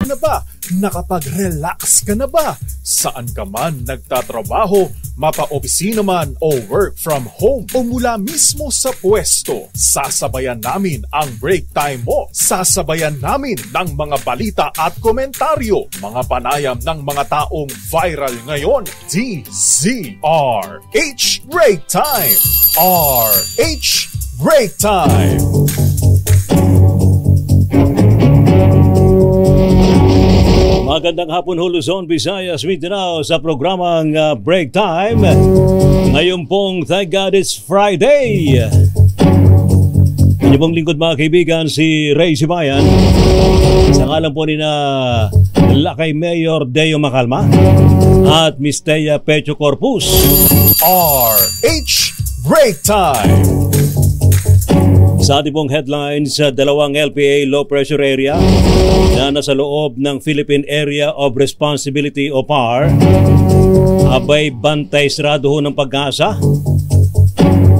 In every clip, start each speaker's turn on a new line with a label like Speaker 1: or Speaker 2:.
Speaker 1: na ba? Nakapag-relax ka na ba? Saan ka man nagtatrabaho, mapa-opisina man o work from home o mula mismo sa pwesto, sasabayan namin ang break time mo. Sasabayan namin ng mga balita at komentaryo, mga panayam ng mga taong viral ngayon. DZRH Break Time! RH Break Time!
Speaker 2: Magandang hapon ho, Luzon, Visayas, Mindanao sa programang Break Time. Ngayon pong, thank God it's Friday. Inyong pong lingkod mga kaibigan, si Ray Sibayan. Sa ngalan po ni na Lakay Mayor Deo Macalma at Miss Thea Pecho Corpus.
Speaker 1: RH Break Time!
Speaker 2: Sa ating pong headlines, dalawang LPA low pressure area na nasa loob ng Philippine Area of Responsibility o PAR abay bantay sarado ho ng pag-asa,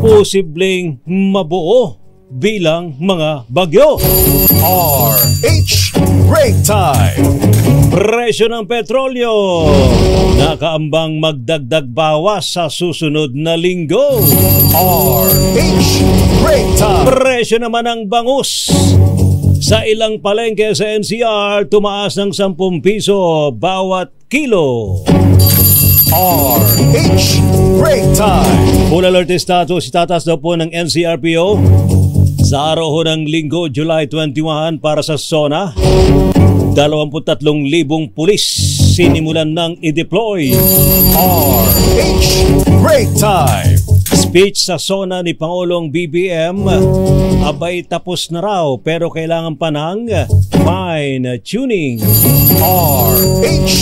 Speaker 2: posibleng mabuo bilang mga bagyo.
Speaker 1: RH Break Time!
Speaker 2: Presyo ng petrolyo nakaambang magdagdag bawas sa susunod na linggo.
Speaker 1: RH Break Time!
Speaker 2: Presyo naman ng bangus sa ilang palengke sa NCR tumaas ng 10 piso bawat kilo.
Speaker 1: RH Break Time!
Speaker 2: Full alert status itatas daw po ng NCRPO sa araw ho ng linggo, July 21 para sa SONA. 23,000 pulis sinimulan ng i-deploy.
Speaker 1: RH Break Time!
Speaker 2: Speech sa SONA ni Pangulong BBM, abay tapos na raw pero kailangan pa ng fine-tuning.
Speaker 1: RH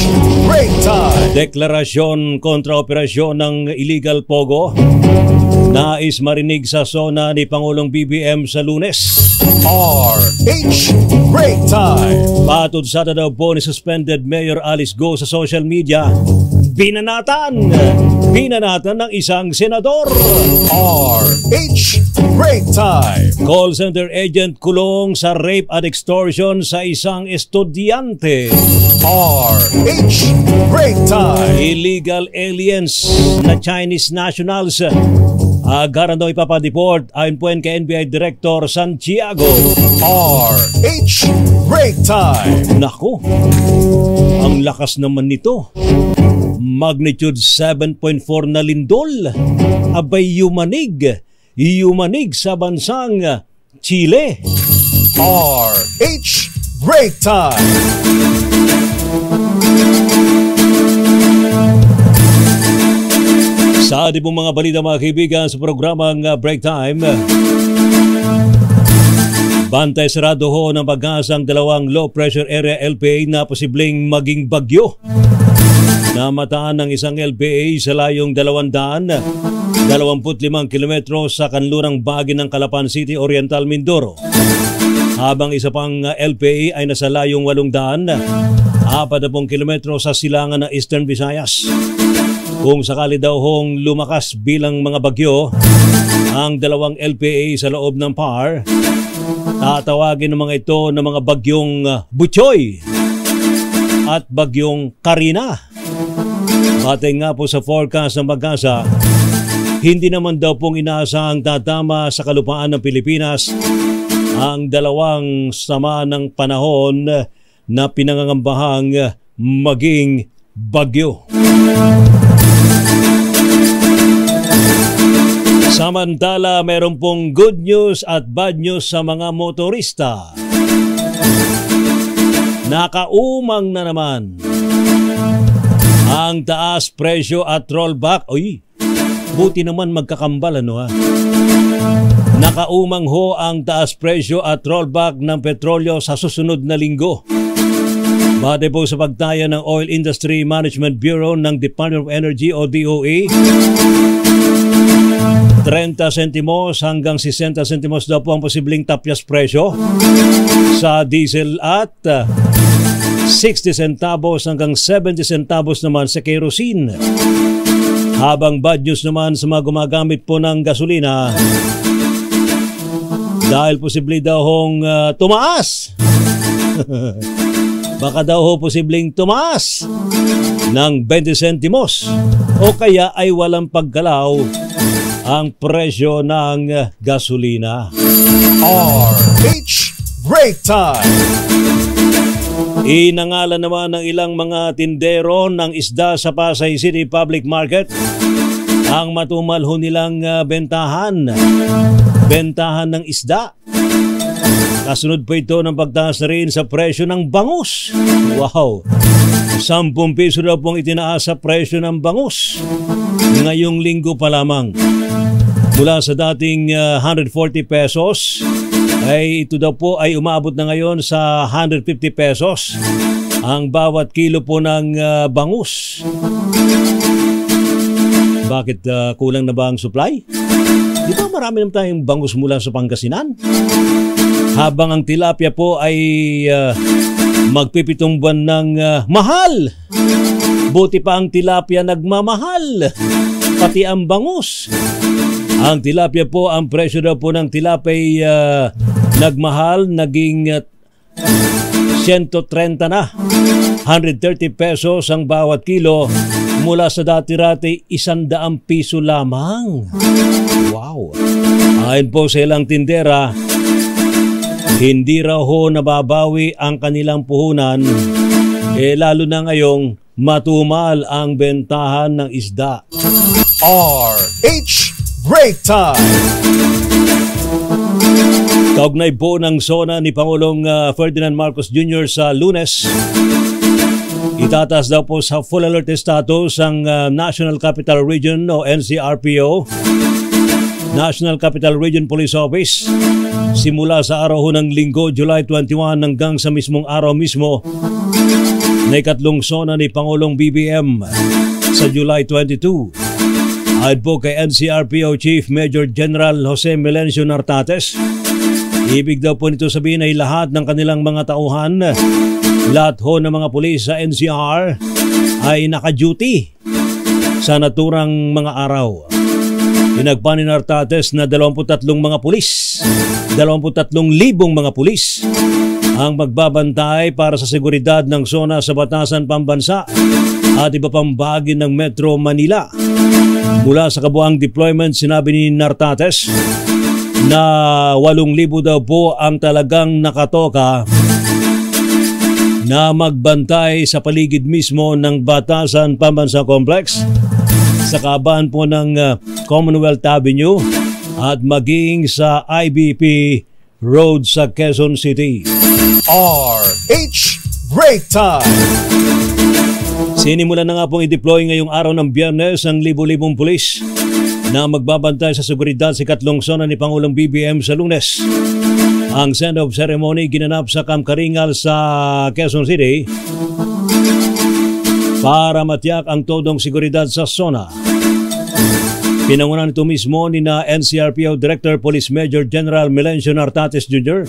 Speaker 1: Break Time!
Speaker 2: Deklarasyon kontra operasyon ng illegal pogo. Nais marinig sa SONA ni Pangulong BBM sa Lunes.
Speaker 1: RH Break Time!
Speaker 2: Patod sa daw po ni suspended Mayor Alice Go sa social media. Binanatan ng isang senador.
Speaker 1: RH Break Time!
Speaker 2: Call center agent kulong sa rape at extortion sa isang estudyante.
Speaker 1: RH Break Time!
Speaker 2: Illegal aliens na Chinese nationals agaran daw ipapadeport ayon po kay NBI Director Santiago.
Speaker 1: RH Break Time!
Speaker 2: Naku, ang lakas naman nito. Magnitude 7.4 na lindol. Abay yumanig sa bansang Chile.
Speaker 1: RH Break Time!
Speaker 2: Sa ating pong mga balita mga kaibigan sa programang Break Time, bantay sarado ho ng pag-asang dalawang low pressure area LPA na posibleng maging bagyo. Namataan ng isang LPA sa layong 225 kilometro sa kanlurang bahagi ng Calapan City, Oriental Mindoro. Habang isa pang LPA ay nasa layong 840 kilometro sa silangan ng Eastern Visayas. Kung sakali daw hong lumakas bilang mga bagyo ang dalawang LPA sa loob ng PAR, tatawagin ng mga ito ng mga bagyong Butchoy at bagyong Karina. Batay nga po sa forecast ng Pag-asa, hindi naman daw pong inaasahang tatama sa kalupaan ng Pilipinas ang dalawang sama ng panahon na pinangangambahang maging bagyo. Samantala, meron pong good news at bad news sa mga motorista. Nakaumang na naman ang taas presyo at rollback. Uy, buti naman magkakambal ha. Nakaumang ho ang taas presyo at rollback ng petrolyo sa susunod na linggo. Bate po sa pagtaya ng Oil Industry Management Bureau ng Department of Energy o DOE, 30 sentimos hanggang 60 sentimos daw po ang posibleng tapyas presyo sa diesel at 60 centavos hanggang 70 centavos naman sa kerosene. Habang bad news naman sa mga gumagamit po ng gasolina dahil posible daw hong tumaas baka daw ho posibleng tumaas ng 20 sentimos o kaya ay walang paggalaw ang presyo ng gasolina.
Speaker 1: RH Break Time!
Speaker 2: Inangalan naman ng ilang mga tindero ng isda sa Pasay City Public Market ang matumal ho nilang bentahan ng isda. Kasunod po ito ng pagtaas na rin sa presyo ng bangus. Wow! 10 piso daw pong itinaas sa presyo ng bangus ngayong linggo pa lamang. Mula sa dating 140 pesos, ay ito daw po ay umabot na ngayon sa 150 pesos ang bawat kilo po ng bangus. Bakit kulang na ba ang supply? Di ba marami naman tayong bangus mula sa Pangasinan? Habang ang tilapia po ay magpipitong buwan ng mahal. Buti pa ang tilapia nagmamahal. Pati ang bangus. Ang tilapia po, ang presyo daw po ng tilapia nagmahal, naging 130 na. 130 pesos ang bawat kilo mula sa dati-rati 100 piso lamang. Wow! Ayon po sa ilang tindera, hindi raw ho nababawi ang kanilang puhunan, lalo na ngayong matumal ang bentahan ng isda.
Speaker 1: RH Break Time!
Speaker 2: Kaugnay po ng SONA ni Pangulong Ferdinand Marcos Jr. sa Lunes, itataas daw po sa full alert status ang National Capital Region o NCRPO, National Capital Region Police Office, simula sa araw ng Linggo, July 21 hanggang sa mismong araw mismo na ikatlong SONA ni Pangulong BBM sa July 22. Ayon po kay NCRPO Chief Major General Jose Melencio Nartates, ibig daw po nito sabihin ay lahat ng kanilang mga tauhan, lahat ho ng mga pulis sa NCR ay naka-duty sa naturang mga araw. Tinagpa ni Nartates na 23 mga pulis, 23,000 mga pulis ang magbabantay para sa seguridad ng SONA sa batasan pambansa at iba pang bahagi ng Metro Manila. Mula sa kabuang deployment, sinabi ni Nartates na 8,000 daw po ang talagang nakatoka na magbantay sa paligid mismo ng Batasan Pambansa Complex, sa kahabaan po ng Commonwealth Avenue at maging sa IBP Road sa Quezon City.
Speaker 1: RH Break Time!
Speaker 2: Sinimulan na nga pong i-deploy ngayong araw ng Biyernes ang libo-libong pulis na magbabantay sa seguridad sa ikatlong SONA ni Pangulong BBM sa Lunes. Ang send-off ceremony ginanap sa Camp Karingal sa Quezon City para matiyak ang todong seguridad sa SONA. Pinangunahan ito mismo ni na NCRPO Director Police Major General Melencio Nartates Jr.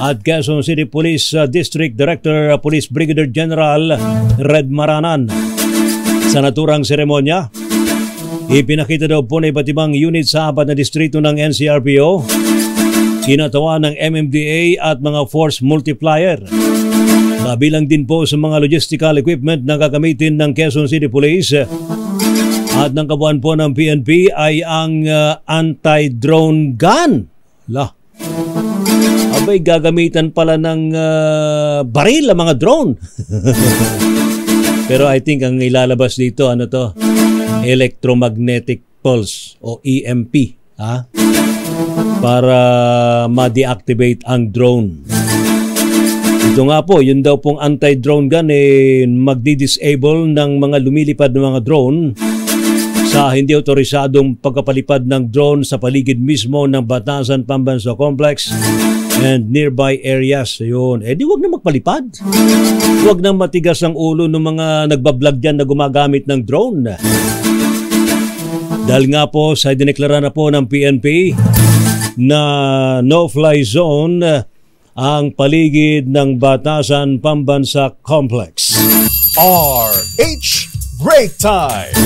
Speaker 2: at Quezon City Police District Director Police Brigadier General Red Maranan. Sa naturang seremonya, ipinakita daw po na iba't ibang unit sa 4 na distrito ng NCRPO, kinatawa ng MMDA at mga force multiplier. Kabilang din po sa mga logistical equipment na gagamitin ng Quezon City Police at ng kabuuan po ng PNP ay ang anti-drone gun. Abay, gagamitan pala ng baril ang mga drone. Pero I think ang ilalabas dito, electromagnetic pulse o EMP. Para ma-deactivate ang drone. Ito nga po, yun daw pong anti-drone gun magdi-disable ng mga lumilipad ng mga drone sa hindi otorisadong pagkapalipad ng drone sa paligid mismo ng Batasan Pambansa Complex and nearby areas. Yun. Di wag na magpalipad. Wag na matigas ang ulo ng mga nagbablog dyan na gumagamit ng drone. Dahil nga po sa dineklara na po ng PNP na no-fly zone ang paligid ng Batasan Pambansa Complex.
Speaker 1: RH Break Time!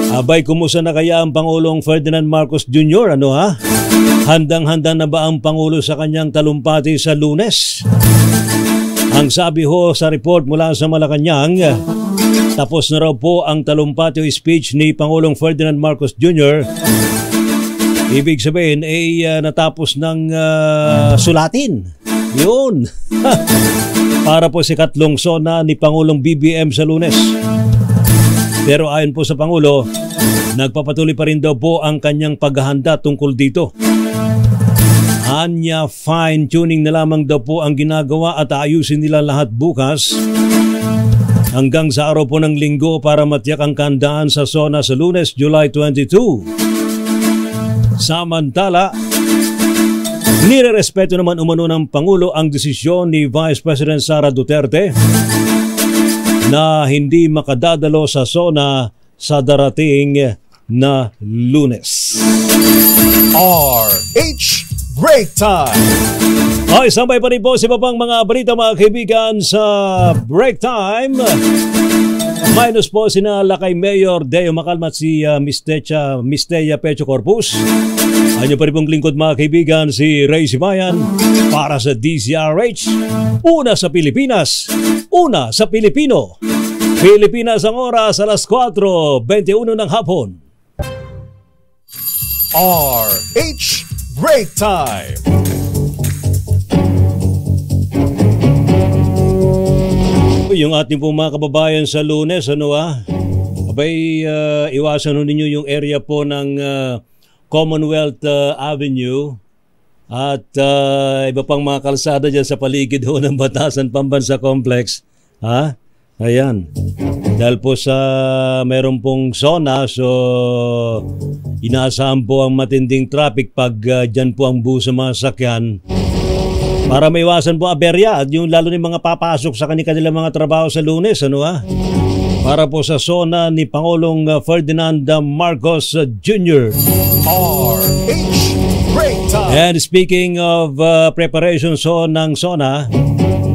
Speaker 2: Abay, kumusta na kaya ang Pangulong Ferdinand Marcos Jr.? Handang-handa na ba ang Pangulo sa kanyang talumpati sa Lunes? Ang sabi ho sa report mula sa Malacanang, tapos na raw po ang talumpati speech ni Pangulong Ferdinand Marcos Jr. Ibig sabihin ay natapos ng sulatin. Yun. Para po sa ikatlong sona ni Pangulong BBM sa Lunes. Pero ayon po sa Pangulo, nagpapatuloy pa rin daw po ang kanyang paghahanda tungkol dito. Anya fine-tuning na lamang daw po ang ginagawa at ayusin nila lahat bukas hanggang sa araw po ng Linggo para matiyak ang kahandaan sa SONA sa Lunes, July 22. Samantala, nirerespeto naman umano ng Pangulo ang desisyon ni Vice President Sara Duterte na hindi makadadalo sa SONA sa darating na Lunes.
Speaker 1: RH Break Time!
Speaker 2: Okay, sambay pa rin po sa iba pang mga balita mga kaibigan sa Break Time. Minus po sina Lakay Mayor Deo Macalmat si Misteya Pecho Corpus. Ano pa rin pong lingkod mga kaibigan si Ray Sibayan para sa DZRH. Una sa Pilipinas, una sa Pilipino. Pilipinas ang oras alas 4:21 ng hapon.
Speaker 1: RH Break Time!
Speaker 2: Yung ating pong mga kababayan sa Lunes, abay, iwasan ninyo yung area po ng Commonwealth Avenue at iba pang mga kalsada dyan sa paligid ho ng Batasan Pambansa Complex. Ayan. Dahil po sa meron pong SONA, so inaasahan po ang matinding traffic pag dyan po ang buo sa mga sakyan. Para maiwasan po aberya at yung lalo ng mga papasok sa kanilang mga trabaho sa Lunes, Para po sa SONA ni Pangulong Ferdinand Marcos Jr.
Speaker 1: RH Break Time!
Speaker 2: And speaking of preparations ng SONA,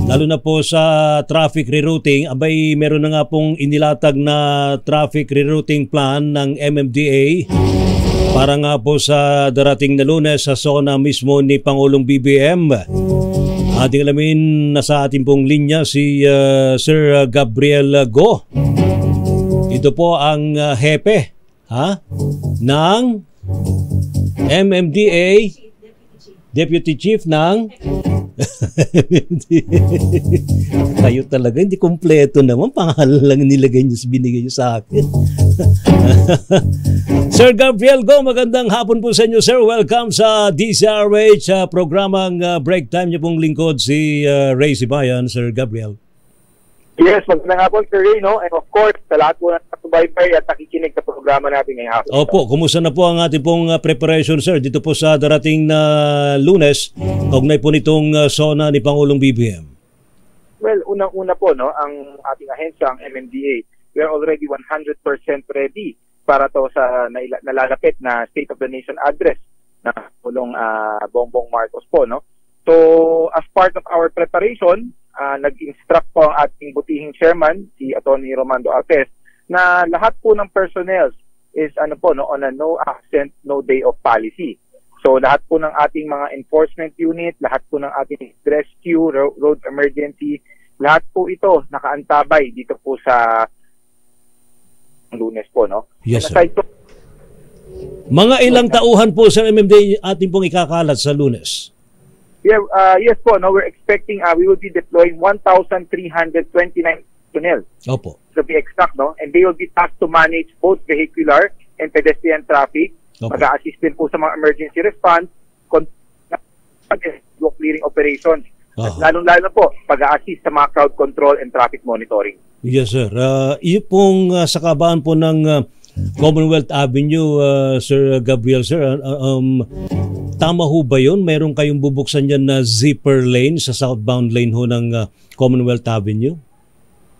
Speaker 2: lalo na po sa traffic rerouting, abay meron na nga pong inilatag na traffic rerouting plan ng MMDA para nga po sa darating na Lunes sa SONA mismo ni Pangulong BBM. Ating alamin na sa ating pong linya si Sir Gabriel Go. Ito po ang hepe ng MMDA, Deputy Chief ng kayo talaga, hindi kompleto naman. Pangalan lang nilagay niyo, binigay niyo sa akin. Sir Gabriel Go, magandang hapon po sa inyo, sir. Welcome sa DZRH programang Break Time niyo pong lingkod si Ray Sibayan, Sir Gabriel.
Speaker 3: Yes, magandang hapon, Sir Ray, no? And of course, sa lahat po ng nakasubaybay at nakikinig sa programa natin ngayong hapon.
Speaker 2: Opo, kumusta na po ang ating pong preparation, sir, dito po sa darating na Lunes, kaugnay po nitong SONA ni Pangulong BBM?
Speaker 3: Well, unang-una po, no, ang ating ahensya, ang MMDA, we are already 100% ready para to sa nalalapit na State of the Nation address na Pangulong Bongbong Marcos po, no? So, as part of our preparation, nag-instruct po ang ating butihing chairman, si Atty. Romando Altes, na lahat po ng personnel is on a no absent, no day of policy. So lahat po ng ating mga enforcement unit, lahat po ng ating rescue, road emergency, lahat po ito nakaantabay dito po sa Lunes po, no?
Speaker 2: Yes, sir. Mga ilang tauhan po sa MMDA ating pong ikakalat sa Lunes?
Speaker 3: Yeah, yes po, no, we're expecting we will be deploying 1,329 personnel.
Speaker 2: Opo.
Speaker 3: To be exact, no? And they will be tasked to manage both vehicular and pedestrian traffic.
Speaker 2: Opo.
Speaker 3: Mag-a-assist din po sa mga emergency response, clearing operations. At lalong-lalo po, pag-a-assist sa mga crowd control and traffic monitoring.
Speaker 2: Yes, sir. Yung pong sa kabaan po ng Commonwealth Avenue, Sir Gabriel, sir, tama ho ba yun? Meron kayong bubuksan dyan na zipper lane sa southbound lane ho ng Commonwealth Avenue?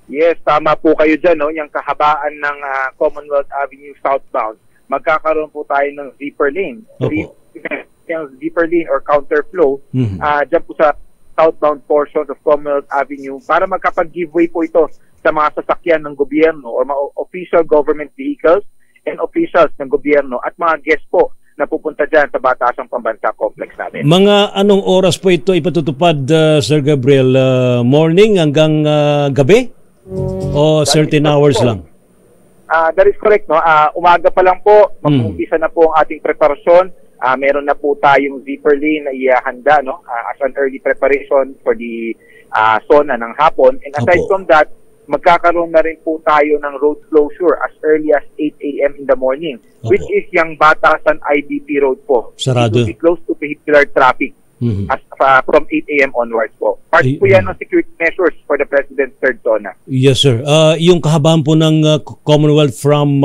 Speaker 3: Yes, tama po kayo dyan, no? Yung kahabaan ng Commonwealth Avenue southbound, magkakaroon po tayo ng zipper lane. So, yung zipper lane or counterflow, dyan po sa southbound portions of Commonwealth Avenue para magkapag-giveaway po ito sa mga sasakyan ng gobyerno or mga official government vehicles and officials ng gobyerno at mga guests po na pupunta dyan sa Batasang Pambansa Complex natin.
Speaker 2: Mga anong oras po ito ipatutupad, Sir Gabriel? Morning hanggang gabi? O certain hours lang?
Speaker 3: That is correct, no? Umaga pa lang po, mag-umpisa na po ang ating preparasyon. Meron na po tayong zipper lane na ihahanda, no? As an early preparation for the SONA ng hapon. And aside from that, magkakaroon na rin po tayo ng road closure as early as 8 a.m. in the morning, which is yung Batasan IBP Road po.
Speaker 2: Sarado.
Speaker 3: It will be close to vehicular traffic as from 8 a.m. onwards po. Part po yan ng security measures for the President's third zona.
Speaker 2: Yes, sir. Yung kahabaan po ng Commonwealth from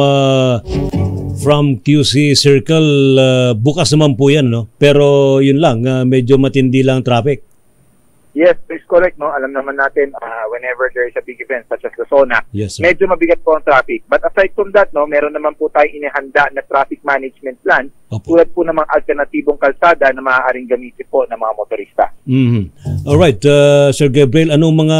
Speaker 2: QC Circle, bukas naman po yan, no? Pero yun lang, medyo matindi lang traffic.
Speaker 3: Yes, it's correct, no? Alam naman natin, whenever there is a big event such as the SONA,
Speaker 2: yes,
Speaker 3: medyo mabigat po ang traffic. But aside from that, no, meron naman po tayong inihanda na traffic management plan, tulad po ng mga alternatibong kalsada na maaaring gamitin po ng mga motorista.
Speaker 2: Alright, Sir Gabriel, anong mga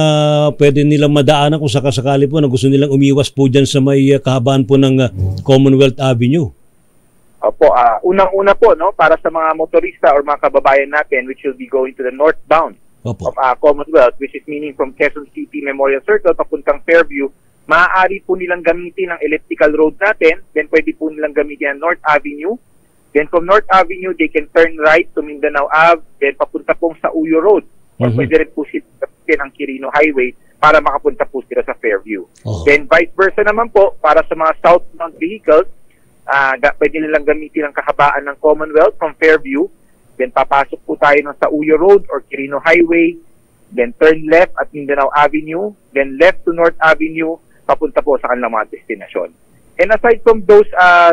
Speaker 2: pwede nilang madaanan kung sakasakali po na gusto nilang umiwas po dyan sa may kahabaan po ng Commonwealth Avenue?
Speaker 3: Opo, unang-una po, no, para sa mga motorista or mga kababayan natin which will be going to the northbound of Commonwealth, which is meaning from Quezon City Memorial Circle papuntang Fairview, maaari po nilang gamitin ang elliptical road natin, then pwede po nilang gamitin ang North Avenue. Then from North Avenue, they can turn right to Mindanao Ave, then papunta pong sa Uyo Road. Or pwede rin po sila ang Quirino Highway para makapunta po sila sa Fairview. Then vice versa naman po, para sa mga southbound vehicles, pwede nilang gamitin ang kahabaan ng Commonwealth from Fairview. Then papasok po tayo ng sa Uyo Road or Quirino Highway, then turn left at Mindanao Avenue, then left to North Avenue, papunta po sa kanilang mga destinasyon. And aside from those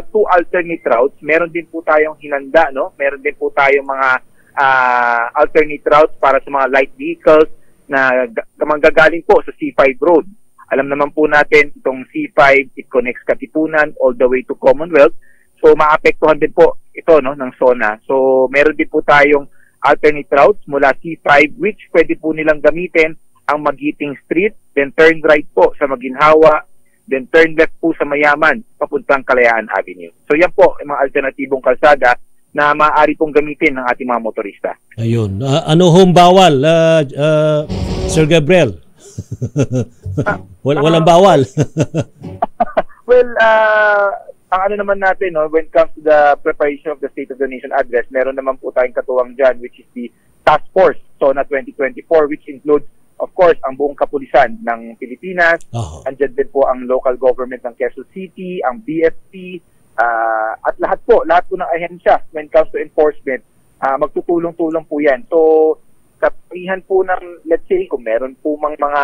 Speaker 3: two alternate routes, meron din po tayong hinanda, no? Meron din po tayong mga alternate routes para sa mga light vehicles na manggagaling po sa C5 Road. Alam naman po natin, itong C5, it connects Katipunan all the way to Commonwealth. So, maapektuhan din po ito, no, ng SONA. So, meron din po tayong alternate routes mula C5, which pwede po nilang gamitin ang Magiting Street, then turn right po sa Maginhawa, then turn left po sa Mayaman, papuntang Kalayaan Avenue. So, yan po ang mga alternatibong kalsada na maaari pong gamitin ng ating mga motorista.
Speaker 2: Ayun. Ano hong bawal, Sir Gabriel? Walang bawal.
Speaker 3: Well, ang ano naman natin, no, when it comes to the preparation of the State of the Nation Address, meron naman po tayong katuwang dyan, which is the Task Force SONA 2024, which includes, of course, ang buong kapulisan ng Pilipinas. Andyan din po ang local government ng Quezon City, ang BFP, at lahat po ng ahensya when it comes to enforcement, magtutulong-tulong po yan. So, kapihan po ng, let's say, kung meron po mga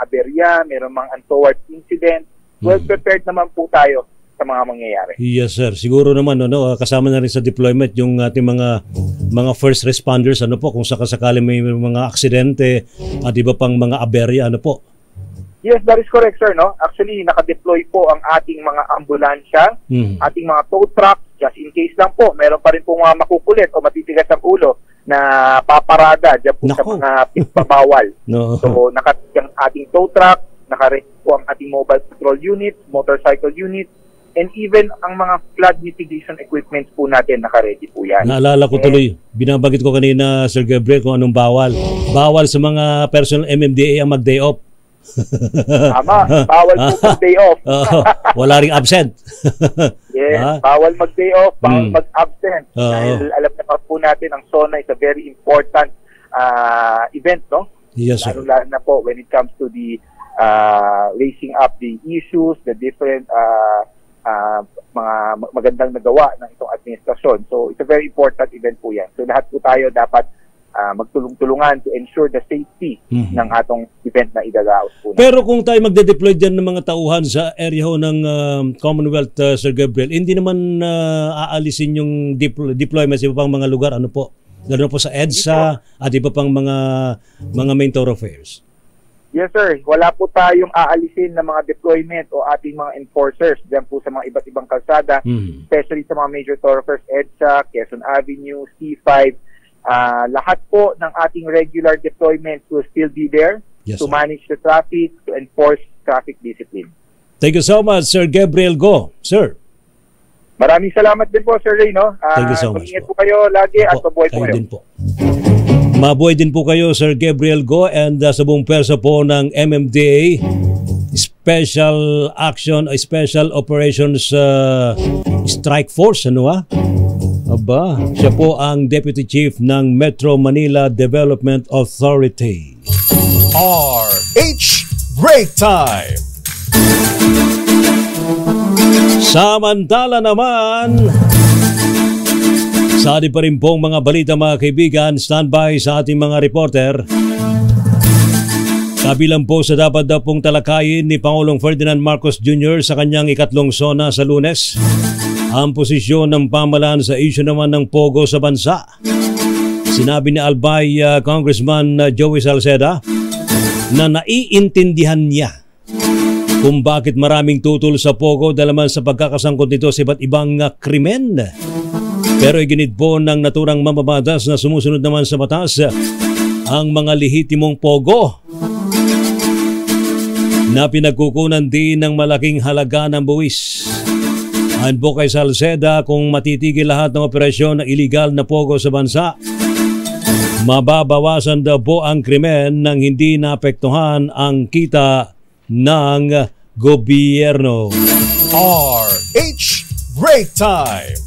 Speaker 3: aberya, meron mga untoward incident, well prepared naman po tayo sa mga mangyayari.
Speaker 2: Yes, sir. Siguro naman, kasama na rin sa deployment yung ating mga first responders, kung sakasakali may mga aksidente at iba pang mga aberya, po?
Speaker 3: Yes, that is correct, sir. No? Actually, nakadeploy po ang ating mga ambulansya, ating mga tow truck, just in case lang po. Meron pa rin po mga makukulit o matitigas ang ulo na paparada dyan po sa mga pagpabawal. So, ang ating tow truck, nakaready po ang ating mobile patrol unit, motorcycle unit, and even ang mga flood mitigation equipment po natin, naka-ready po yan.
Speaker 2: Naalala ko tuloy, binabagit ko kanina, Sir Gabriel, kung anong bawal. Bawal sa mga personal MMDA ang mag-day off.
Speaker 3: Tama, bawal po mag-day off.
Speaker 2: Wala ring absent.
Speaker 3: Yes, bawal mag-day off, bawal mag-absent. Dahil alam naman po natin, ang SONA is a very important event, no?
Speaker 2: Yes, sir.
Speaker 3: Lalo na po when it comes to the raising up the issues, the different mga magandang nagawa ng itong administrasyon. So, it's a very important event po yan. So, lahat po tayo dapat magtulong-tulungan to ensure the safety ng atong event na idagaos po.
Speaker 2: Pero kung tayo magde-deploy dyan ng mga tauhan sa area ho ng Commonwealth, Sir Gabriel, hindi naman aalisin yung deployment sa iba pang mga lugar, po? Lalo po sa EDSA at iba pang mga main thoroughfares.
Speaker 3: Yes, sir. Wala po tayong aalisin na mga deployment o ating mga enforcers dyan po sa mga iba't ibang kalsada, especially sa mga major thoroughfares, EDSA, Quezon Avenue, C5. Lahat po ng ating regular deployments will still be there to manage the traffic, to enforce traffic discipline.
Speaker 2: Thank you so much, Sir Gabriel Go. Sir.
Speaker 3: Maraming salamat din po, Sir Ray, no?
Speaker 2: Thank you so much
Speaker 3: Mag-ingat
Speaker 2: po.
Speaker 3: po kayo lagi at mabuhay po
Speaker 2: Kayo
Speaker 3: kayo.
Speaker 2: din po. Mabuhay din po kayo, Sir Gabriel Go, and sa buong pwersa po ng MMDA Special Action, Special Operations Strike Force, Aba, siya po ang Deputy Chief ng Metro Manila Development Authority.
Speaker 1: RH Break Time.
Speaker 2: Samantala naman, sa atin pa rin pong mga balita, mga kaibigan, standby sa ating mga reporter. Kabilang po sa dapat daw pong talakayin ni Pangulong Ferdinand Marcos Jr. sa kanyang ikatlong SONA sa Lunes, ang posisyon ng pamahalaan sa isyu naman ng pogo sa bansa. Sinabi ni Albay Congressman Joey Salceda na naiintindihan niya kung bakit maraming tutol sa pogo dahil naman sa pagkakasangkot nito sa iba't ibang krimen. Pero iginit po ng naturang mamamatas na sumusunod naman sa batas ang mga lehitimong pogo na pinagkukunan din ng malaking halaga ng buwis. Ayon po kay Salceda, kung matitigil lahat ng operasyon ng iligal na pogo sa bansa, mababawasan daw po ang krimen nang hindi naapektuhan ang kita ng gobyerno.
Speaker 1: RH Break Time.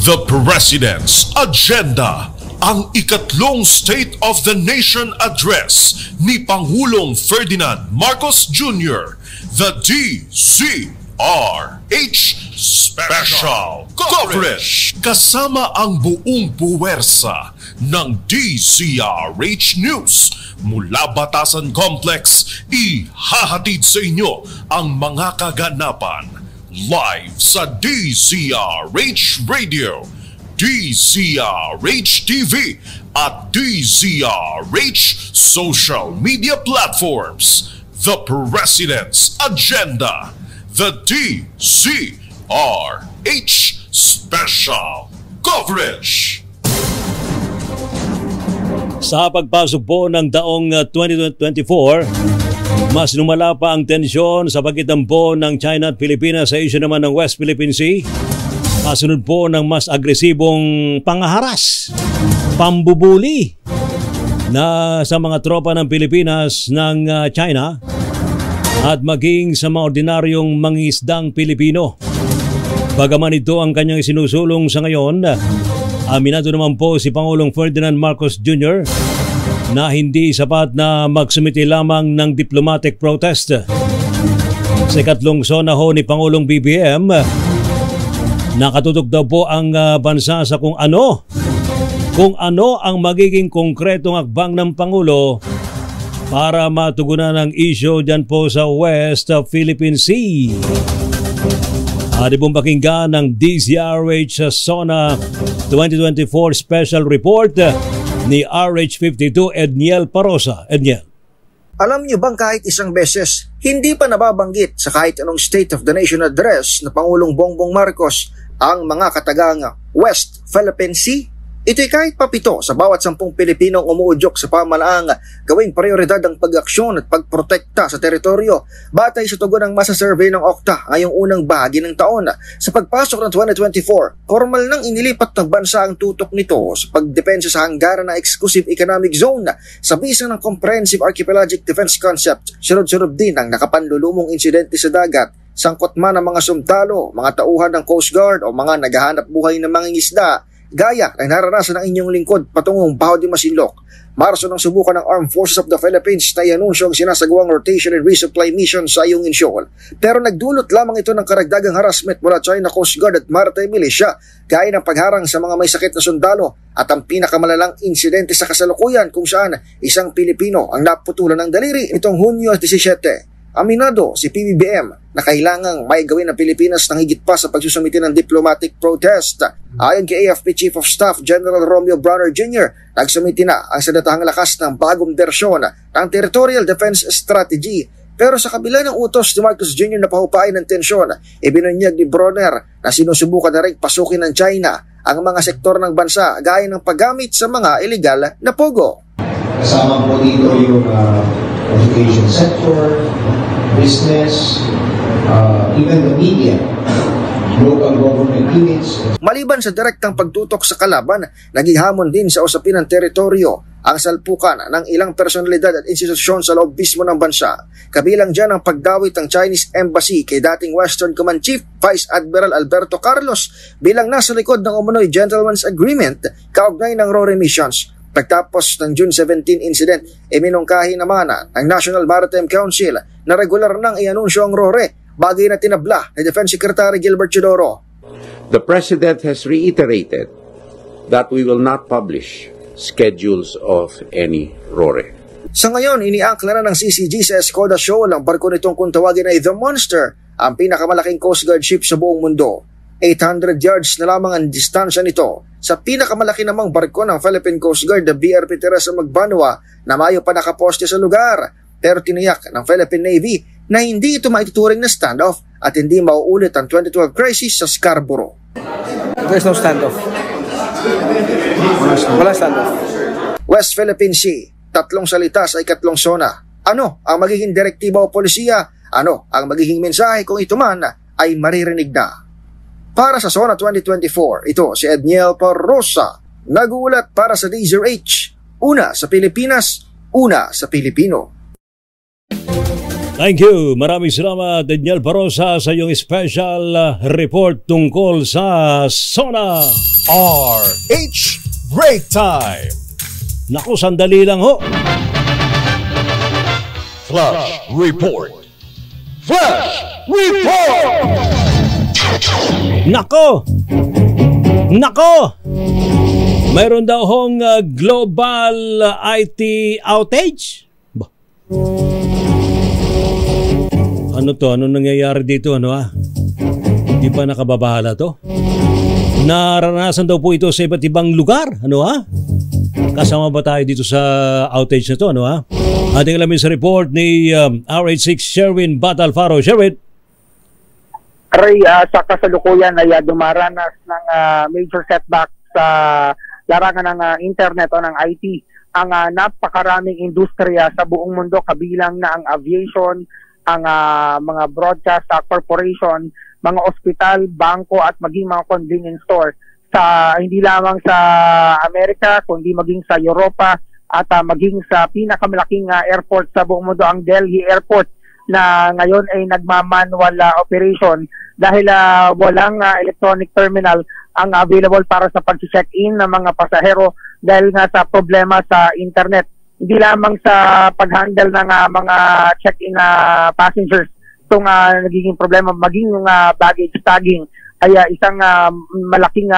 Speaker 4: The President's Agenda, ang ikatlong State of the Nation Address ni Pangulong Ferdinand Marcos Jr., the DZRH Special Coverage, kasama ang buong puwersa ng DZRH News mula Batasan Complex. Ihahatid sa inyo ang mga kaganapan live sa DZRH Radio, DZRH TV at DZRH social media platforms. The President's Agenda, the DZRH Special Coverage.
Speaker 2: Sa pagpasok po ng taong 2024, mas lumala pa ang tensyon sa pagitan po ng China at Pilipinas sa isyu naman ng West Philippine Sea. Kasunod po ng mas agresibong pangaharas, pambubuli na sa mga tropa ng Pilipinas ng China at maging sa mga ordinaryong mangingisdang Pilipino. Bagaman ito ang kanyang isinusulong sa ngayon, aminado naman po si Pangulong Ferdinand Marcos Jr. na hindi sapat na magsumiti lamang ng diplomatic protest. Sa ikatlong SONA ho ni Pangulong BBM, nakatutok daw po ang bansa sa kung ano ang magiging konkretong akbang ng Pangulo para matugunan ang issue dyan po sa West Philippine Sea. Adi pong pakinggan ng DZRH SONA 2024 Special Report ni RH52 Edniel Parosa. Edniel.
Speaker 5: Alam niyo bang kahit isang beses, hindi pa nababanggit sa kahit anong State of the Nation Address na Pangulong Bongbong Marcos ang mga katagang West Philippine Sea? Ito'y kahit papito sa bawat 10 Pilipinong umuudyok sa pamalaang gawing prioridad ang pag-aksyon at pagprotekta sa teritoryo batay sa tugon ng masa-survey ng OCTA ngayong unang bahagi ng taon. Sa pagpasok ng 2024, formal nang inilipat ng bansa ang tutok nito sa pagdepensa sa hanggaran na Exclusive Economic Zone sa bisa ng Comprehensive Archipelagic Defense Concept. Sunod-sunod din ang nakapanlulumong insidente sa dagat, sangkot man ang mga sundalo, mga tauhan ng Coast Guard o mga naghahanap buhay ng mangingisda, gaya ay naranasan ng inyong lingkod patungong Baho de Masinloc. Marso nang subukan ng Armed Forces of the Philippines na ianunsyo ang sinasagawang rotation and resupply mission sa iyong insyon. Pero nagdulot lamang ito ng karagdagang harassment mula China Coast Guard at Maritime Militia, gaya ng pagharang sa mga may sakit na sundalo at ang pinakamalalang insidente sa kasalukuyan kung saan isang Pilipino ang naputulan ng daliri nitong Hunyo 17. Aminado si PBBM na kailangang may gawin ng Pilipinas ng higit pa sa pagsusumiti ng diplomatic protest. Ayon kay AFP Chief of Staff General Romeo Brawner Jr., nagsumiti na ang sadatahang lakas ng bagong bersyon ng Territorial Defense Strategy. Pero sa kabila ng utos ni Marcos Jr. na pahupain ng tensyon, ibinunyag ni Brawner na sinusubukan na rin pasukin ng China ang mga sektor ng bansa gaya ng paggamit sa mga illegal na pogo.
Speaker 6: Kasama po dito yung education sector, business, even the media, local government units.
Speaker 5: Maliban sa direktang pagtutok sa kalaban, naging hamon din sa usapin ng teritoryo ang salpukan ng ilang personalidad at institusyon sa loob mismo ng bansa. Kabilang dyan ang pagdawit ng Chinese Embassy kay dating Western Command Chief Vice Admiral Alberto Carlos bilang nasa likod ng umunoy Gentleman's Agreement kaugnay ng RORE missions. Pagtapos ng June 17 incident, iminungkahi naman ng National Maritime Council na regular nang ianunsyo ang RORE, bagay na tinabla ni Defense Secretary Gilbert Chodoro.
Speaker 7: The President has reiterated that we will not publish schedules of any RORE.
Speaker 5: Sa ngayon, iniangkla na ng CCG sa Escoda Shoal ang barko nitong kung tawagin ay The Monster, ang pinakamalaking Coast Guard ship sa buong mundo. 800 yards na lamang ang distansya nito sa pinakamalaki namang barko ng Philippine Coast Guard, the BRP Teresa Magbanua, na mayo pa nakaposte sa lugar. Pero tiniyak ng Philippine Navy na hindi ito maituturing na standoff at hindi mauulit ang 2012 crisis sa Scarborough.
Speaker 8: There's no standoff. Wala standoff.
Speaker 5: West Philippine Sea, tatlong salita sa ikatlong zona. Ano ang magiging direktiba o polisiya? Ano ang magiging mensahe kung ito man ay maririnig na? Para sa Zona 2024, ito si Edniel Parrosa, nag-uulat para sa DZRH. Una sa Pilipinas, una sa Pilipino.
Speaker 2: Thank you. Maraming salamat, Daniel Parosa, sa iyong special report tungkol sa Zona
Speaker 1: RH Break Time.
Speaker 2: Naku, sandali lang ho.
Speaker 4: Flash Report. Flash Report!
Speaker 2: Nako! Mayroon daw hong global IT outage? Bah. Ano to? Ano nangyayari dito? Hindi pa nakababahala to? Naranasan daw po ito sa iba't ibang lugar. Kasama ba tayo dito sa outage na to? Ating alamin sa report ni RH6 Sherwin Batalfaro. Sherwin?
Speaker 3: Ray, sa kasalukuyan ay dumaranas ng major setback sa larangan ng internet o ng IT ang napakaraming industriya sa buong mundo, kabilang na ang aviation, ang mga broadcast corporation, mga ospital, bangko at maging mga convenience store sa hindi lamang sa Amerika kundi maging sa Europa at maging sa pinakamalaking airport sa buong mundo, ang Delhi Airport, na ngayon ay nagmamanual operation dahil walang electronic terminal ang available para sa pag-check-in ng mga pasahero dahil nga sa problema sa internet. Hindi lamang sa pag-handle ng mga check-in passengers itong nagiging problema, maging yung baggage tagging ay isang malaking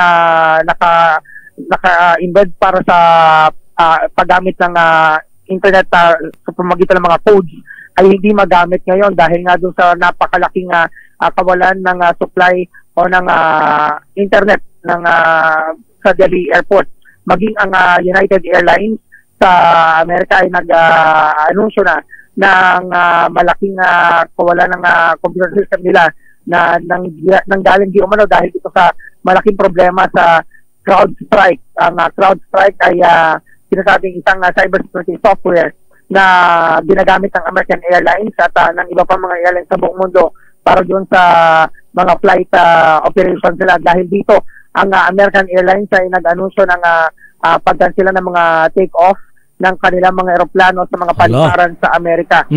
Speaker 3: naka-embed para sa paggamit ng internet sa pamamagitan ng mga codes ay hindi magamit ngayon dahil nga doon sa napakalaking kawalan ng supply o ng internet ng sa Delhi Airport. Maging ang United Airlines sa Amerika ay nag-anunsyo na ng malaking kawalan ng computer system nila na nanggaling di umano dahil dito sa malaking problema sa CrowdStrike. Ang CrowdStrike ay sinasabing isang cybersecurity software na ginagamit ng American Airlines at ng iba pang mga airlines sa buong mundo para doon sa mga flight operations nila. Dahil dito, ang American Airlines ay nag-anunsyo ng pagkansela ng mga take-off ng kanilang mga eroplano sa mga paliparan sa Amerika.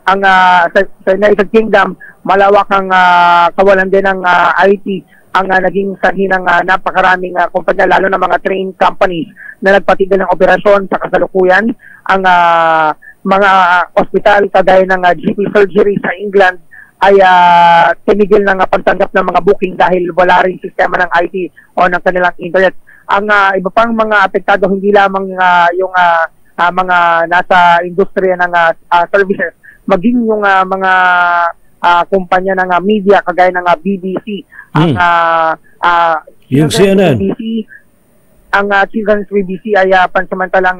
Speaker 3: Ang sa United Kingdom, malawak ang kawalan din ng IT ang naging sanhi ng napakaraming kumpanya, lalo na mga train companies na nagpatigil ng operasyon sa kasalukuyan. Ang mga ospital kagaya ng GP surgery sa England ay tinigil ng pagtanggap ng mga booking dahil wala rin sistema ng IT o ng kanilang internet. Ang iba pang mga apektado, hindi lamang yung mga nasa industriya ng services, maging yung mga kumpanya ng media kagaya ng BBC, ang
Speaker 2: yung CNN.
Speaker 3: Ang Children's BBC ay pansamantalang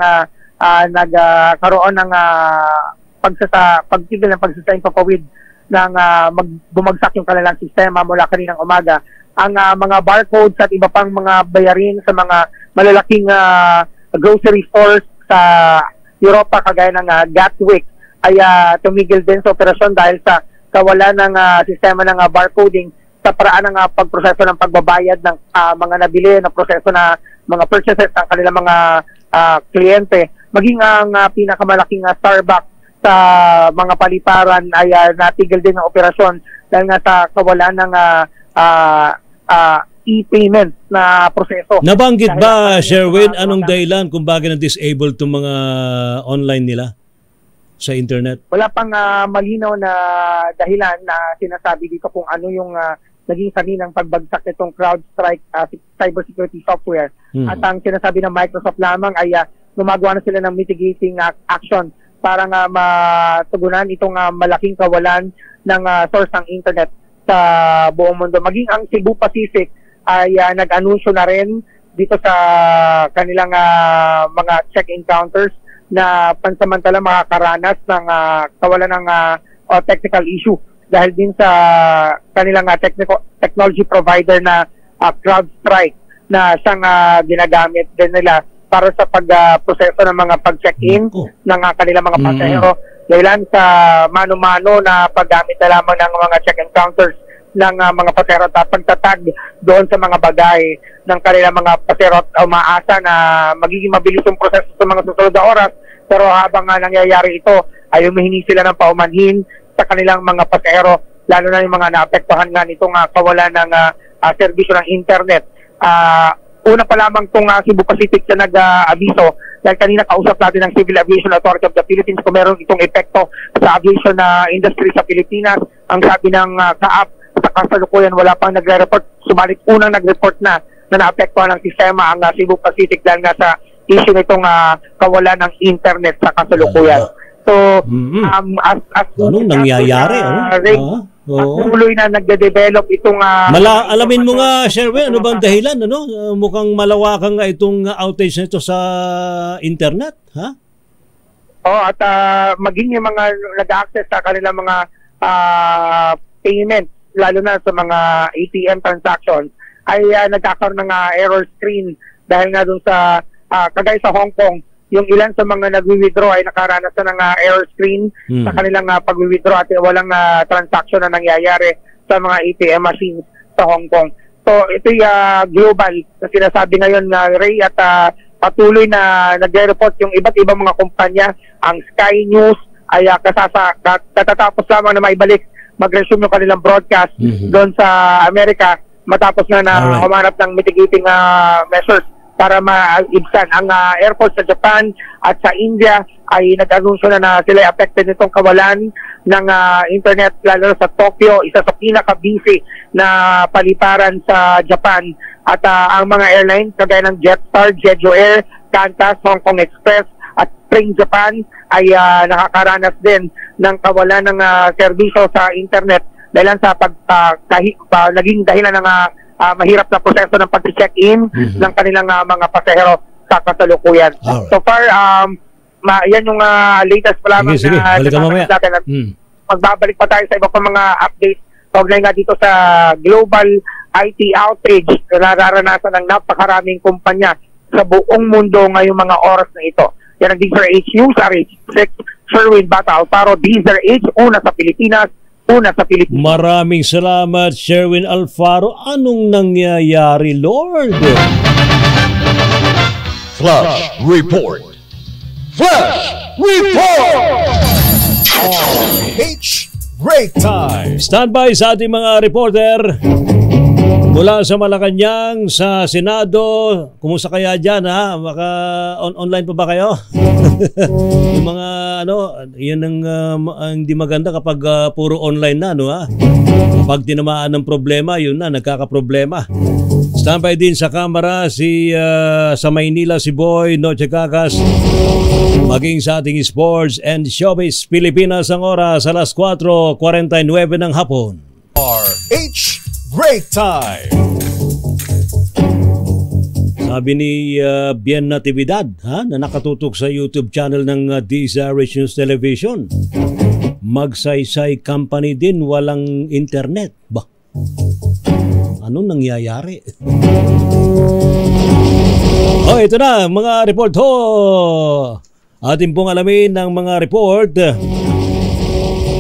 Speaker 3: nagkaroon ng pagtigil ng pagsasaing papawid ng bumagsak yung kanilang sistema mula kaninang umaga. Ang mga barcodes at iba pang mga bayarin sa mga malalaking grocery stores sa Europa kagaya ng Gatwick ay tumigil din sa operasyon dahil sa
Speaker 9: kawalan ng sistema ng barcoding sa paraan ng pagproseso ng pagbabayad ng mga nabili na proseso na mga purchases ng kanilang mga kliyente. Maging ang pinakamalaking Starbucks sa mga paliparan ay natigil din ang operasyon dahil nga sa kawalan ng e-payment na proseso.
Speaker 2: Nabanggit ba, Sherwin, anong dahilan kung bakit na-disable itong mga online nila sa internet?
Speaker 9: Wala pang malinaw na dahilan na sinasabi dito kung ano yung naging sanhi ng pagbagsak nitong CrowdStrike cybersecurity software. At ang sinasabi ng Microsoft lamang ay gumagawa na sila ng mitigating action para nga matugunan itong malaking kawalan ng source ng internet sa buong mundo. Maging ang Cebu Pacific ay nag-anunsyo na rin dito sa kanilang mga check-in counters na pansamantala makakaranas ng kawalan ng technical issue dahil din sa kanilang technology provider na CrowdStrike na siyang ginagamit din nila para sa pagproseso ng mga pag-check-in ng kanilang mga pasahero. Dahilan sa mano-mano na paggamit na lamang ng mga check-in counters ng mga pasahero at pagtatag doon sa mga bagay ng kanilang mga pasahero at umaasa na magiging mabilis yung proseso sa mga susunod na oras. Pero habang nangyayari ito ay humihingi sila ng paumanhin sa kanilang mga pasahero, lalo na yung mga naapektuhan nga nitong kawalan ng serbisyo ng internet. Una pa lamang itong Cebu Pacific na nag-abiso dahil kanina kausap natin ng Civil Aviation Authority of the Philippines kung meron itong epekto sa aviation industry sa Pilipinas. Ang sabi ng CAAP, sa kasalukuyan wala pang nagre-report, sumalit unang nag-report na naapektuhan ng sistema ang Cebu Pacific dahil nga sa issue nitong kawalan ng internet sa kasalukuyan. So,
Speaker 2: anong nangyayari?
Speaker 9: Tuloy na nagde-develop itong
Speaker 2: alamin mo nga, Sherwin, ano bang dahilan? Mukhang malawakan nga itong outage nito sa internet, ha?
Speaker 9: At maging yung mga nag-access sa kanilang mga payments, lalo na sa mga ATM transactions, ay nagkakaroon ng error screen dahil nga dun sa kagaya sa Hong Kong, yung ilan sa mga nag-withdraw ay nakaranas na ng error screen sa kanilang pag-withdraw at walang transaction na nangyayari sa mga ATM machines sa Hong Kong. So ito'y global na sinasabi ngayon na Ray at patuloy na nagre-report yung iba't ibang mga kumpanya. Ang Sky News ay katatapos lamang na maibalik mag-resume yung kanilang broadcast doon sa Amerika matapos na humanap ng mitigating measures para maibsan. Ang airport sa Japan at sa India ay nag-anunsyo na sila affected nitong kawalan ng internet, lalo na sa Tokyo, isa sa pinaka-busy na paliparan sa Japan. At ang mga airlines kagaya ng Jetstar, Jeju Air, Qantas, Hong Kong Express at Spring Japan ay nakakaranas din ng kawalan ng serbisyo sa internet dahil sa naging dahilan ng mahirap na proseso ng pag-check-in ng kanilang mga pasahero sa kasalukuyan. So far, yan yung latest pa lamang na magbabalik pa tayo sa iba pa mga updates. Kaugnay nga dito sa global IT outage na nararanasan ng napakaraming kumpanya sa buong mundo ngayong mga oras na ito. Yan ang DZRH News, RH6, Sherwin Bata Alfaro, DZRH, una sa Pilipinas, una sa Pilipinas.
Speaker 2: Maraming salamat, Sherwin Alfaro. Anong nangyayari, Lord?
Speaker 4: Flash Report. Flash Report!
Speaker 1: RH Break Time.
Speaker 2: Standby sa ating mga reporter mula sa Malacanang, sa Senado. Kumusta kaya dyan, ha? Baka online pa ba kayo? Yung mga yan ang hindi maganda kapag puro online na, ha? Kapag tinamaan ng problema, yun na, nagkakaproblema. Standby din sa kamera sa Maynila si Boy Noche Cacas. Maging sa ating Sports and Showbiz Pilipinas, ang oras alas 4:49 ng hapon.
Speaker 1: RH Break Time.
Speaker 2: Sabi ni Bien Natividad, na nakatutok sa YouTube channel ng DZRH News Television, Magsaysay Company din walang internet. Ba? Anong nangyayari? Ito na, mga report ho. Atin pong alamin ng mga report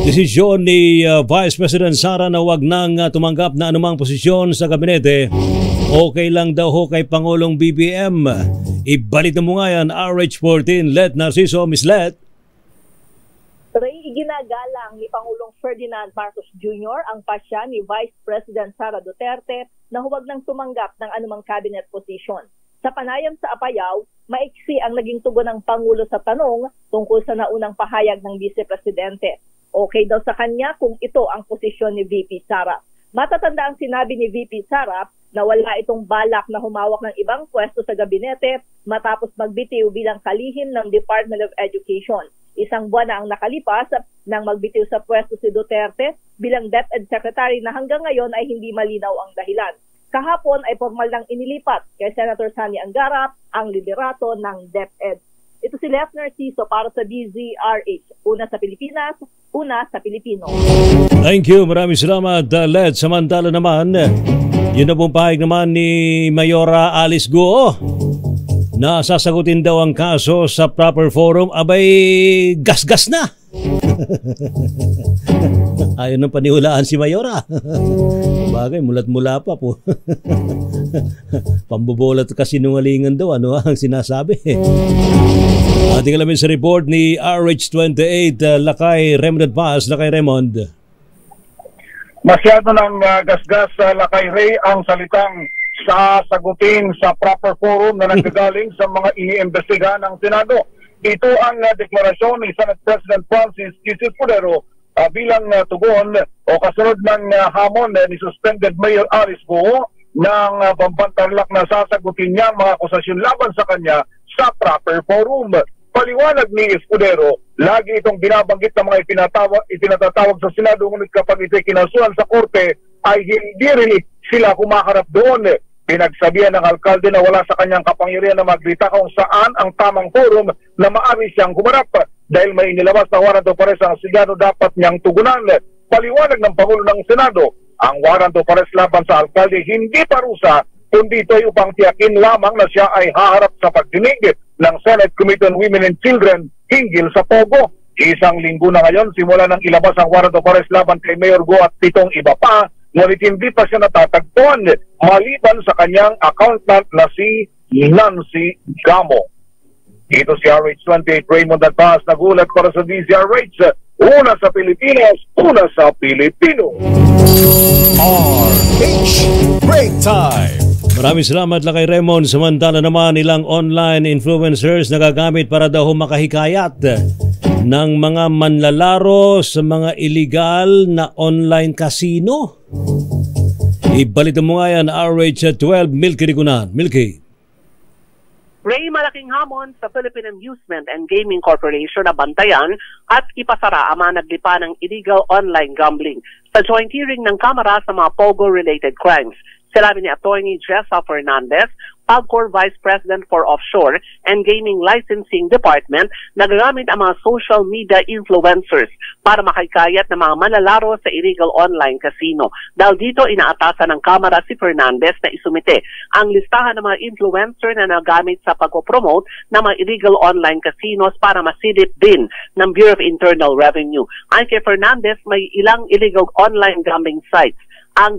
Speaker 2: desisyon ni Vice President Sara na wag nang tumanggap na anumang posisyon sa gabinete, okay lang daw ho kay Pangulong BBM. Ibalik mo nga yan, RH14, Let Narciso, Miss Let.
Speaker 10: Ray, iginagalang ni Pangulong Ferdinand Marcos Jr. ang pasya ni Vice President Sara Duterte na huwag nang tumanggap ng anumang cabinet position. Sa panayam sa Apayao, maiksi ang naging tugon ng Pangulo sa tanong tungkol sa naunang pahayag ng Vice Presidente. Okay daw sa kanya kung ito ang posisyon ni VP Sara. Matatanda ang sinabi ni VP Sara na wala itong balak na humawak ng ibang pwesto sa gabinete matapos magbitiw bilang kalihim ng Department of Education. Isang buwan na ang nakalipas nang magbitiw sa pwesto si Duterte bilang DepEd Secretary na hanggang ngayon ay hindi malinaw ang dahilan. Kahapon ay formal nang inilipat kay Senator Sani Angara ang liderato ng DepEd. Ito si Let Narciso para sa DZRH. Una sa Pilipinas, una sa Pilipino.
Speaker 2: Thank you. Maraming salamat, Let. Samantala naman, yun na pong pahayag naman ni Mayora Alice Guo na sasagutin daw ang kaso sa proper forum. Abay, gas-gas na! Ayaw nang panihulaan si Mayora. Bagay, mulat-mula pa po. Pambubolat kasi nungalingan daw, ano ang sinasabi. Ating alamin sa report ni RH28, Lakay Raymond Paz. Lakay Raymond.
Speaker 11: Masyado ng gasgas sa Lakay Ray ang salitang sasagutin sa proper forum na nanggagaling sa mga iniimbestigahan ng Senado. Ito ang deklarasyon ni Senate President Francis Q. Escudero bilang tugon o kasunod ng hamon ni suspended Mayor Alice Guo ng pampantarlak na sasagutin niya ang mga akusasyon laban sa kanya sa proper forum. Paliwanag ni Escudero, lagi itong binabanggit ng mga ipinatatawag sa Senado, ngunit kapag ito'y kinasuhan sa korte ay hindi rin sila kumaharap doon. Pinagsabihan ng alkalde na wala sa kanyang kapangyarihan na magrita kung saan ang tamang forum na maaari siyang kumarap dahil may inilabas na warrant of arrest ang Senado dapat niyang tugunan. Paliwanag ng Pangulo ng Senado, ang warrant of arrest laban sa alkalde hindi parusa kundi ito'y upang tiyakin lamang na siya ay haharap sa pagdinig ng Senate Committee on Women and Children hinggil sa Pogo. Isang linggo na ngayon simula nang ilabas ang warrant of arrest laban kay Mayor Guo at 7 iba pa, ngunit hindi pa siya natatagpuan maliban sa kanyang accountant na si Nancy Gamo. Ito si RH28 Raymond Advance, nagulat para sa DZRH. Una sa Pilipinas, una sa Pilipino.
Speaker 1: RH Break Time.
Speaker 2: Maraming salamat Lakay Raymond. Samantala naman ilang online influencers nagagamit para daw makahikayat ng mga manlalaro sa mga illegal na online casino. Ibalita mo nga yan, RH12, Milky Rigunan. Milky.
Speaker 12: Ray, malaking hamon sa Philippine Amusement and Gaming Corporation na bantayan at ipasara ang mga naglipa ng illegal online gambling sa joint hearing ng Kamara sa mga POGO-related crimes. Sinabi ni Attorney Jessa Fernandez, PAGCOR Vice President for Offshore and Gaming Licensing Department, nagagamit ang mga social media influencers para makikayat ng mga manlalaro sa illegal online casino. Dahil dito, inaatasan ng Kamara si Fernandez na isumite ang listahan ng mga influencer na nagamit sa pagpopromote ng mga illegal online casinos para masilip din ng Bureau of Internal Revenue. Ayon kay Fernandez, may ilang illegal online gambling sites ang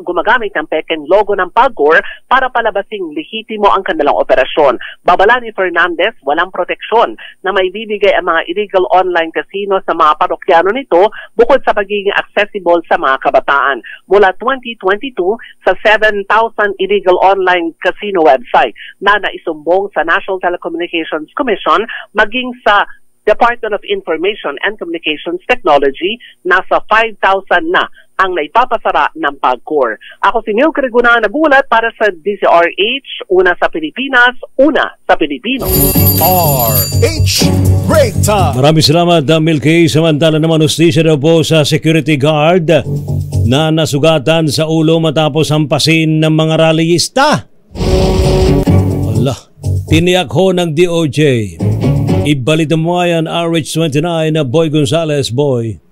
Speaker 12: gumagamit ng pekeng logo ng PAGCOR para palabasing lehitimo ang kanilang operasyon. Babala ni Fernandez, walang proteksyon na maibibigay ang mga illegal online casino sa mga parokyano nito bukod sa pagiging accessible sa mga kabataan. Mula 2022, sa 7,000 illegal online casino website na naisumbong sa National Telecommunications Commission maging sa Department of Information and Communications Technology, nasa 5,000 na ang naipapasara ng PAGCOR. Ako si Milky Rigunan, nagulat para sa DZRH, una sa Pilipinas, una sa Pilipino.
Speaker 1: RH Break Time.
Speaker 2: Maraming salamat, Milky. Samantala naman, hustisya daw po sa security guard na nasugatan sa ulo matapos hampasin ng mga rallyista. Wala. Tiniyak ho ng DOJ. Ibalita mo yan, RH29 na Boy Gonzales. Boy.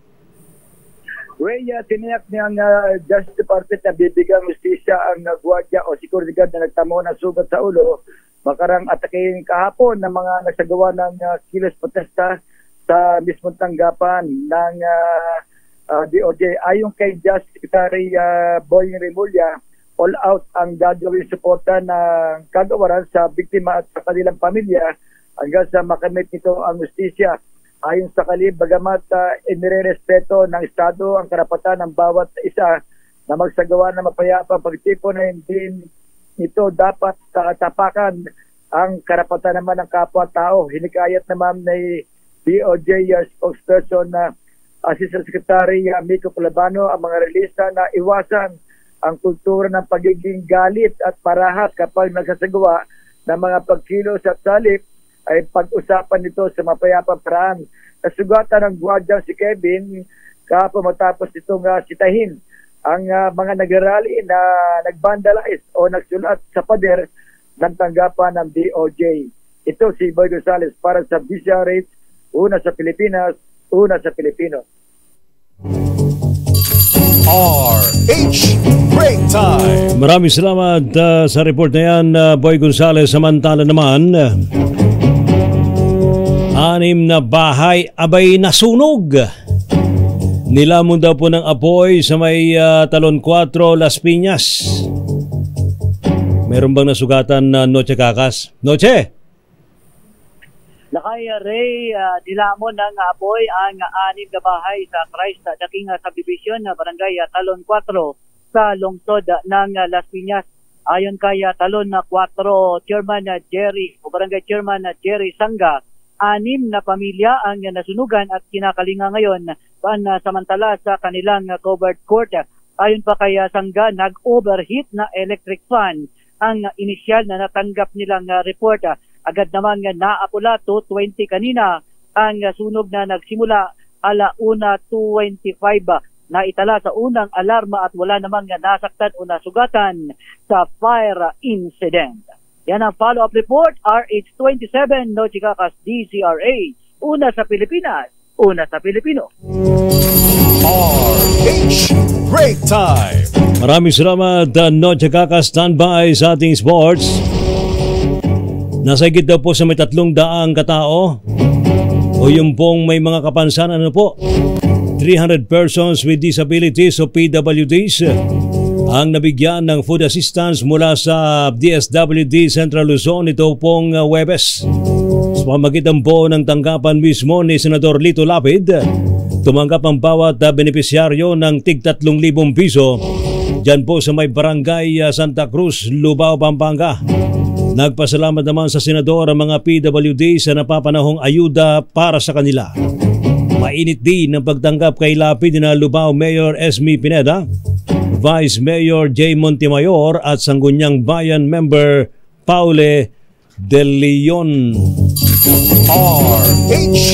Speaker 13: Ray, tiniyak niyang Justice Department na bibigyan justisya ang gwardiya o security guard na nagtamo ng sugat sa ulo makarang atakein kahapon ng mga nagsagawa ng kilos protesta sa mismong tanggapan ng DOJ. Ayon kay Justice Secretary Boying Remulla, all out ang gagawin suporta ng kagawaran sa biktima at sa kanilang pamilya hanggang sa makamit nito ang justisya. Ayon sa kalib, bagamat inirerespeto ng Estado ang karapatan ng bawat isa na magsagawa ng mapayapang pagtipon na hindi nito dapat tapakan ang karapatan naman ng kapwa-tao. Hinikayat naman ni DOJ spokesperson na Assistant Secretary Mico Calabano ang mga relista na iwasan ang kultura ng pagiging galit at parahat kapag nagsasagawa ng mga pagkilos at salip ay pag-usapan nito sa mapayapang paraan. Nasugatan ng gwardyang si Kevin kahapon matapos itong sitahin ang mga nag-rally na nag-vandalize o nagsulat sa pader ng tanggapan ng DOJ. Ito si Boy Gonzales para sa DZRH, una sa Pilipinas, una sa Pilipino.
Speaker 1: RH Break Time.
Speaker 2: Maraming salamat sa report na yan, Boy Gonzales. Samantala naman, 6 na bahay abay nasunog. Nilamon daw po ng apoy sa may Talon 4, Las Piñas. Meron bang nasugatan na Noche Kakas? Noche!
Speaker 14: Lakay Ray, nilamon ng apoy ang 6 na bahay sa Christ daking subdivision na barangay Talon 4 sa lungsod ng Las Piñas. Ayon kay Talon 4 Chairman Jerry o Barangay Chairman Jerry Sanga, 6 na pamilya ang nasunugan at kinakalinga ngayon samantala sa kanilang covered court. Ayon pa kay Sangga, nag-overheat na electric fan ang inisyal na natanggap nilang report. Agad naman naapula 2:20 kanina ang sunog na nagsimula 1:25 na itala sa unang alarma at wala namang nasaktan o nasugatan sa fire incident. Yan ang follow-up report, RH27, Noche Kakas, DZRH. Una sa Pilipinas, una sa Pilipino.
Speaker 1: RH Break Time.
Speaker 2: Maraming salamat, Noche Kakas. Standby sa ating sports. Nasa higit daw po sa may 300 katao o yung pong may mga kapansanan, 300 persons with disabilities o PWDs ang nabigyan ng food assistance mula sa DSWD Central Luzon ito pong Huwebes. Sa pamagitan po ng tanggapan mismo ni Senador Lito Lapid, tumanggap ang bawat benepisyaryo ng tig 3,000 piso dyan po sa may barangay Santa Cruz, Lubao, Pampanga. Nagpasalamat naman sa Senador ang mga PWD sa napapanahong ayuda para sa kanila. Mainit din ang pagtanggap kay Lapid na Lubao Mayor Esme Pineda, Vice Mayor J. Montemayor at Sangguniang Bayan Member Paule De Leon.
Speaker 1: RH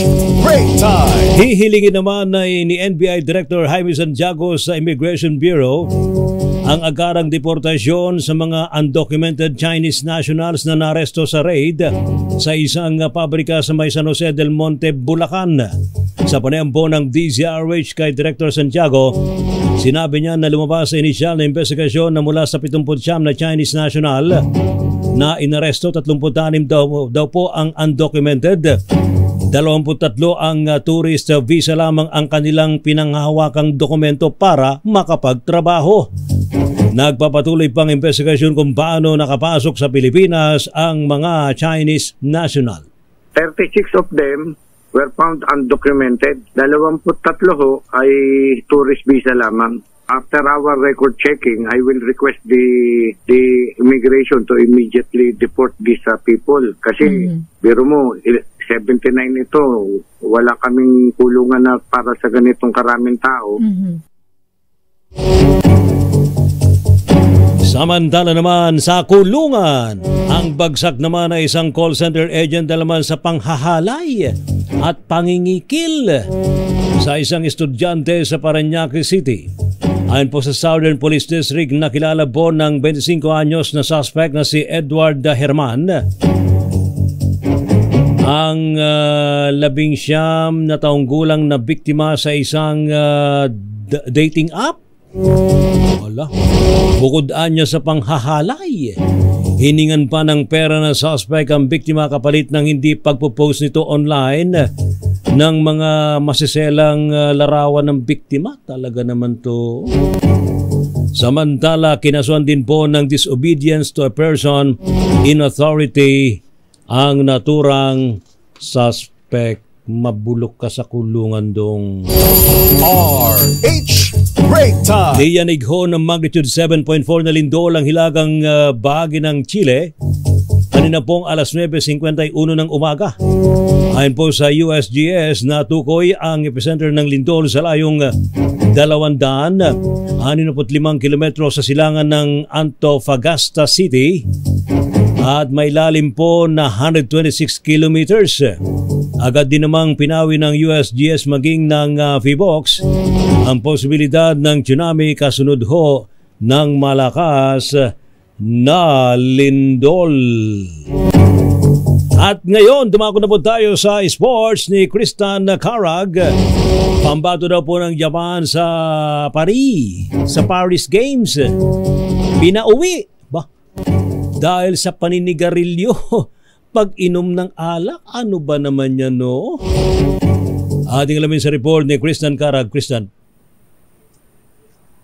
Speaker 1: Break Time.
Speaker 2: Hihilingin naman ni NBI Director Jaime Santiago sa Immigration Bureau ang agarang deportasyon sa mga undocumented Chinese nationals na naresto sa raid sa isang pabrika sa may San Jose del Monte, Bulacan. Sa panayampo ng DZRH kay Director Santiago, sinabi niya na lumabas sa inisyal na investigasyon na mula sa 79 na Chinese national na inaresto, 36 daw po ang undocumented. 23 ang tourist visa lamang ang kanilang pinanghahawakang dokumento para makapagtrabaho. Nagpapatuloy pang investigasyon kung paano nakapasok sa Pilipinas ang mga Chinese national.
Speaker 15: 36 of them were found undocumented. 23 ho ay tourist visa lamang. After our record checking, I will request the immigration to immediately deport these people. Kasi, biro mo, 79 ito, wala kaming kulungan na para sa ganitong karaming tao.
Speaker 2: Samantala naman sa kulungan, ang bagsak naman ay isang call center agent na naman sa panghahalay at pangingikil sa isang estudyante sa Parañaque City. Ayon po sa Southern Police District, nakilala po ng 25 anyos na suspect na si Edward Herman. Ang 19 na taong gulang na biktima sa isang dating app. Wala. Bukod niya sa panghahalay, hiningan pa ng pera ng suspect ang biktima kapalit ng hindi pagpo-post nito online ng mga masiselang larawan ng biktima. Talaga naman to. Samantala, kinasuhan din po ng disobedience to a person in authority ang naturang suspect. Mabulok ka sa kulungan dong.
Speaker 1: RH Break Time.
Speaker 2: Diyanig ho ng magnitude 7.4 na lindol ang hilagang bahagi ng Chile. Kanina pong alas 9:51 ng umaga. Ayon po sa USGS, natukoy ang epicenter ng lindol sa layong 265 kilometro sa silangan ng Antofagasta City at may lalim po na 126 kilometers. Agad din namang pinawi ng USGS maging ng PHIVOLCS ang posibilidad ng tsunami kasunod ho ng malakas na lindol. At ngayon, dumako na po tayo sa sports ni Kristan Carag. Pambato daw po ng Japan sa Paris Games. Pinauwi ba? Dahil sa paninigarilyo. Pag-inom ng alak, ano ba naman yan, no? Ating alamin sa report ni Kristan Carag. Kristan.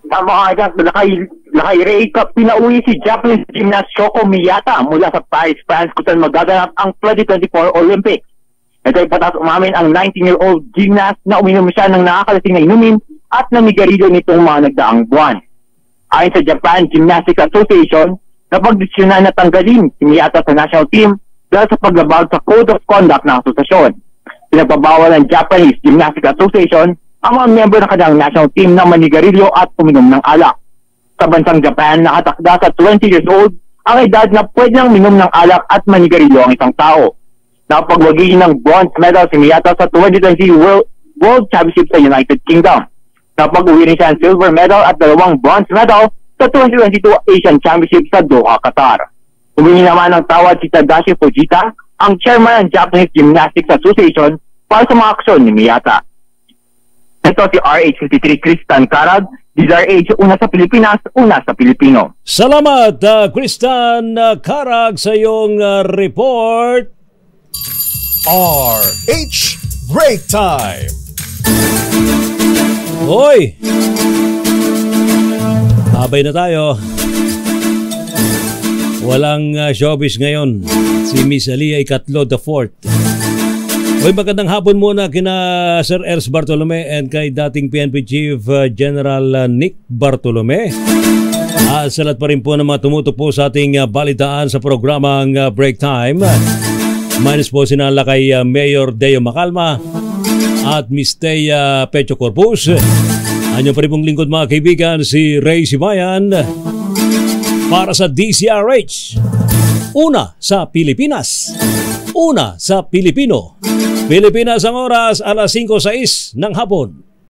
Speaker 16: Tama ka, Lakay Cup, pinauwi si Japanese gymnast Shoko Miyata mula sa Paris, France kung saan magaganap ang 2024 Olympics. Ito ay patas umamin ang 19-year-old gymnast na uminom siya ng nakakalasing na inumin at namigarilyo nitong mga nagdaang buwan. Ayon sa Japan Gymnastics Association, napagdesisyonan na tanggalin si Miyata sa national team dahil sa paglabag sa Code of Conduct ng asosasyon. Pinagpabawal ng Japanese Gymnastics Association ang mga miyembro ng kanyang national team na manigarilyo at uminom ng alak. Sa bansang Japan, nakatakda sa 20 years old ang edad na pwede nang minom ng alak at manigarilyo ang isang tao. Napagwagi ng bronze medal si Miyata sa 2020 World Championship sa United Kingdom. Napag-uwi rin siya ang silver medal at 2 bronze medal sa 2022 Asian Championship sa Doha, Qatar. Humingi naman ng tawad si Tadashi Fujita, ang chairman ng Japanese Gymnastics Association, para sa mga aksyon ni Miyata. Ito si RH53 Kristan Carag, DZRH, una sa Pilipinas, una sa Pilipino.
Speaker 2: Salamat, Kristan Carag, sa iyong report.
Speaker 1: RH Break Time.
Speaker 2: Hoy! Habay na tayo. Walang showbiz ngayon. Si Miss Alia Ikatlo IV. Hoy, magandang hapon muna kina Sir Els Bartolome and kay dating PNP Chief General Nick Bartolome. Salat pa rin po na mga tumutupo sa ating balitaan sa programang Break Time. Minus po sinala kay Mayor Deo Macalma at Miss Thea Pecho Corpus. Anyo pa rin pong lingkod mga kaibigan, si Ray Sibayan para sa DZRH. Una sa Pilipinas. Una sa Pilipino. Pilipinas ang oras, alas 5:06 ng hapon.